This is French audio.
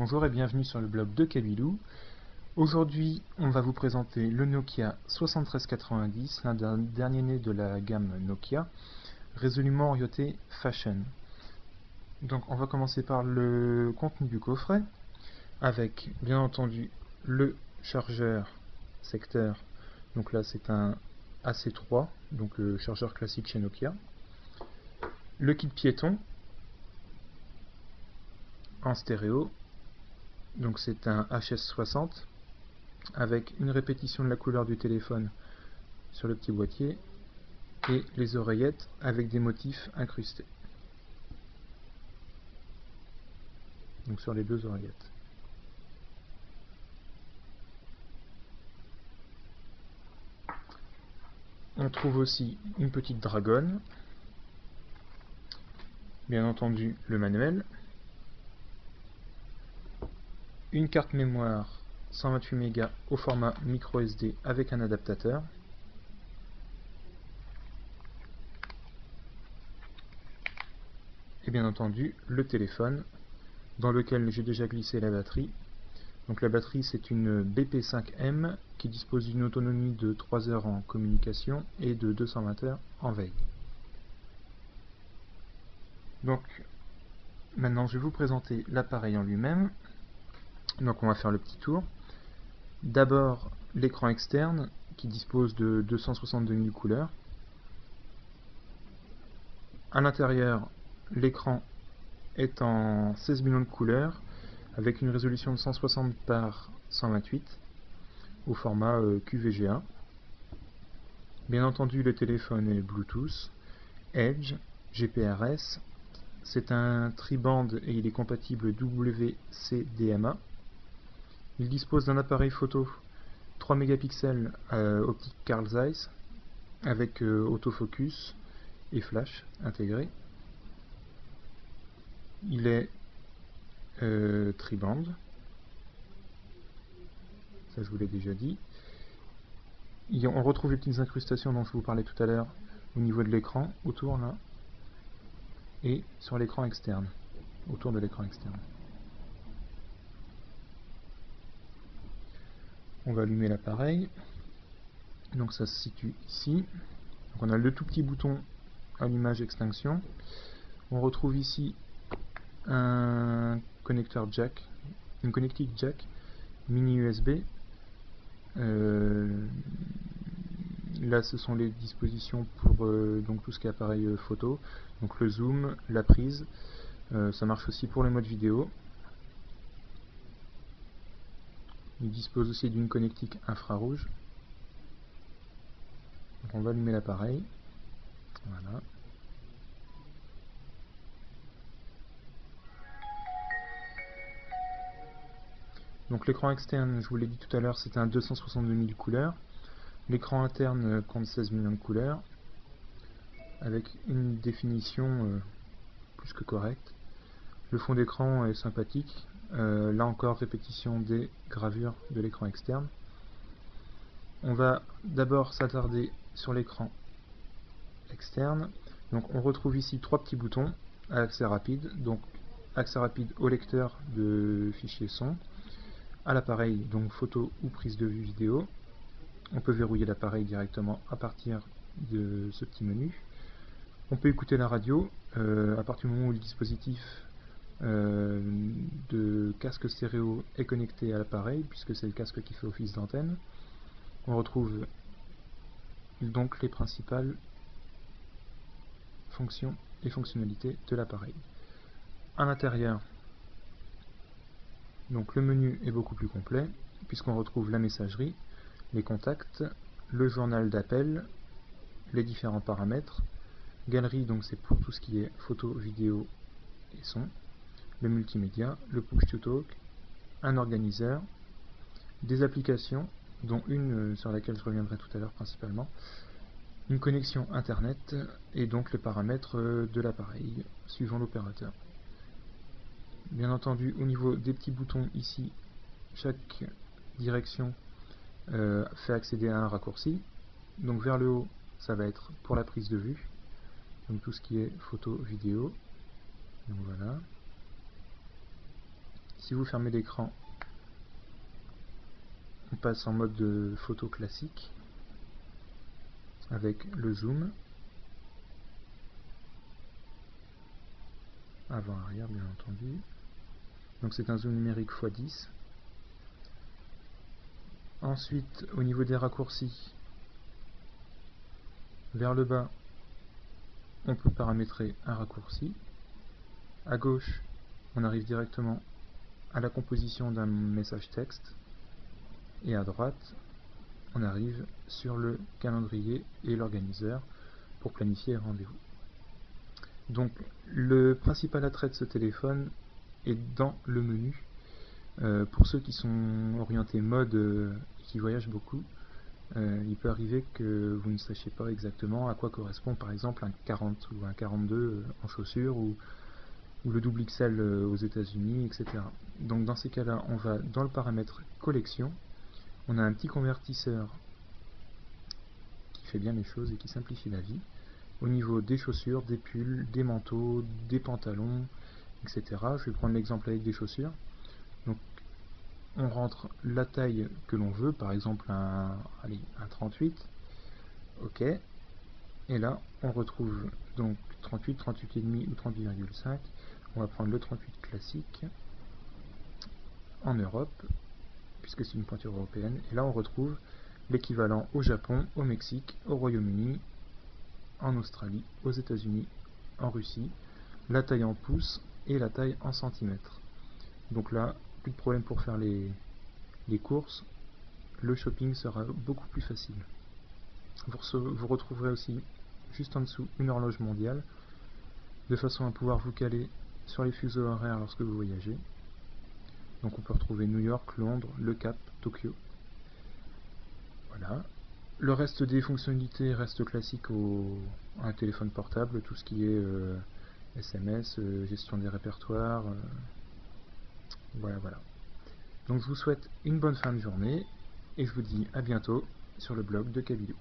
Bonjour et bienvenue sur le blog de Kabilou. Aujourd'hui, on va vous présenter le Nokia 7390, l'un des derniers nés de la gamme Nokia, résolument orienté fashion. Donc on va commencer par le contenu du coffret, avec bien entendu le chargeur secteur. Donc là c'est un AC3, donc le chargeur classique chez Nokia. Le kit piéton en stéréo. Donc c'est un HS60 avec une répétition de la couleur du téléphone sur le petit boîtier et les oreillettes avec des motifs incrustés. Donc sur les deux oreillettes. On trouve aussi une petite dragonne, bien entendu le manuel, une carte mémoire 128 Go au format micro SD avec un adaptateur, et bien entendu le téléphone dans lequel j'ai déjà glissé la batterie. Donc la batterie c'est une BP5M qui dispose d'une autonomie de 3 heures en communication et de 220 heures en veille. Donc maintenant je vais vous présenter l'appareil en lui-même. Donc on va faire le petit tour. D'abord l'écran externe qui dispose de 262 000 couleurs. À l'intérieur, l'écran est en 16 millions de couleurs avec une résolution de 160 par 128 au format QVGA. Bien entendu le téléphone est Bluetooth, Edge, GPRS. C'est un tri-band et il est compatible WCDMA. Il dispose d'un appareil photo 3 mégapixels optique Carl Zeiss avec autofocus et flash intégré. Il est tri-band, ça je vous l'ai déjà dit. On retrouve les petites incrustations dont je vous parlais tout à l'heure au niveau de l'écran, autour là, et sur l'écran externe, autour de l'écran externe. On va allumer l'appareil, donc ça se situe ici. Donc on a le tout petit bouton allumage extinction. On retrouve ici un connecteur jack, une connectique jack mini USB. Là ce sont les dispositions pour donc tout ce qui est appareil photo, donc le zoom, la prise. Ça marche aussi pour le mode vidéo. Il dispose aussi d'une connectique infrarouge. Donc on va allumer l'appareil. Voilà. Donc l'écran externe, je vous l'ai dit tout à l'heure, c'est un 262 000 couleurs. L'écran interne compte 16 millions de couleurs, avec une définition plus que correcte. Le fond d'écran est sympathique. Là encore, répétition des gravures de l'écran externe. On va d'abord s'attarder sur l'écran externe. Donc on retrouve ici trois petits boutons à accès rapide. Donc accès rapide au lecteur de fichiers son, à l'appareil, donc photo ou prise de vue vidéo. On peut verrouiller l'appareil directement à partir de ce petit menu. On peut écouter la radio à partir du moment où le dispositif de casque stéréo est connecté à l'appareil, puisque c'est le casque qui fait office d'antenne. On retrouve donc les principales fonctions et fonctionnalités de l'appareil. À l'intérieur, donc le menu est beaucoup plus complet, puisqu'on retrouve la messagerie, les contacts, le journal d'appel, les différents paramètres, galerie, donc c'est pour tout ce qui est photo, vidéo et son, le multimédia, le push to talk, un organiseur, des applications, dont une sur laquelle je reviendrai tout à l'heure principalement, une connexion internet et donc les paramètres de l'appareil suivant l'opérateur. Bien entendu, au niveau des petits boutons ici, chaque direction fait accéder à un raccourci. Donc vers le haut, ça va être pour la prise de vue, donc tout ce qui est photo, vidéo. Donc voilà. Si vous fermez l'écran, on passe en mode de photo classique avec le zoom, avant-arrière bien entendu. Donc c'est un zoom numérique x10. Ensuite, au niveau des raccourcis, vers le bas, on peut paramétrer un raccourci. À gauche, on arrive directement à la composition d'un message texte. Et à droite, on arrive sur le calendrier et l'organiseur pour planifier les rendez-vous. Donc, le principal attrait de ce téléphone est dans le menu. Pour ceux qui sont orientés mode et qui voyagent beaucoup, il peut arriver que vous ne sachiez pas exactement à quoi correspond par exemple un 40 ou un 42 en chaussures ou le double XL aux États-Unis, etc. Donc dans ces cas-là, on va dans le paramètre collection, on a un petit convertisseur qui fait bien les choses et qui simplifie la vie. Au niveau des chaussures, des pulls, des manteaux, des pantalons, etc. Je vais prendre l'exemple avec des chaussures. Donc on rentre la taille que l'on veut, par exemple un 38, ok, et là on retrouve donc 38, 38,5 ou 38,5, on va prendre le 38 classique, en Europe, puisque c'est une pointure européenne, et là on retrouve l'équivalent au Japon, au Mexique, au Royaume-Uni, en Australie, aux États-Unis, en Russie, la taille en pouces et la taille en centimètres. Donc là, plus de problème pour faire les courses, le shopping sera beaucoup plus facile. Vous retrouverez aussi juste en dessous une horloge mondiale, de façon à pouvoir vous caler sur les fuseaux horaires lorsque vous voyagez. Donc on peut retrouver New York, Londres, Le Cap, Tokyo. Voilà. Le reste des fonctionnalités reste classique à un téléphone portable, tout ce qui est SMS, gestion des répertoires, voilà. Donc je vous souhaite une bonne fin de journée et je vous dis à bientôt sur le blog de Kabilou.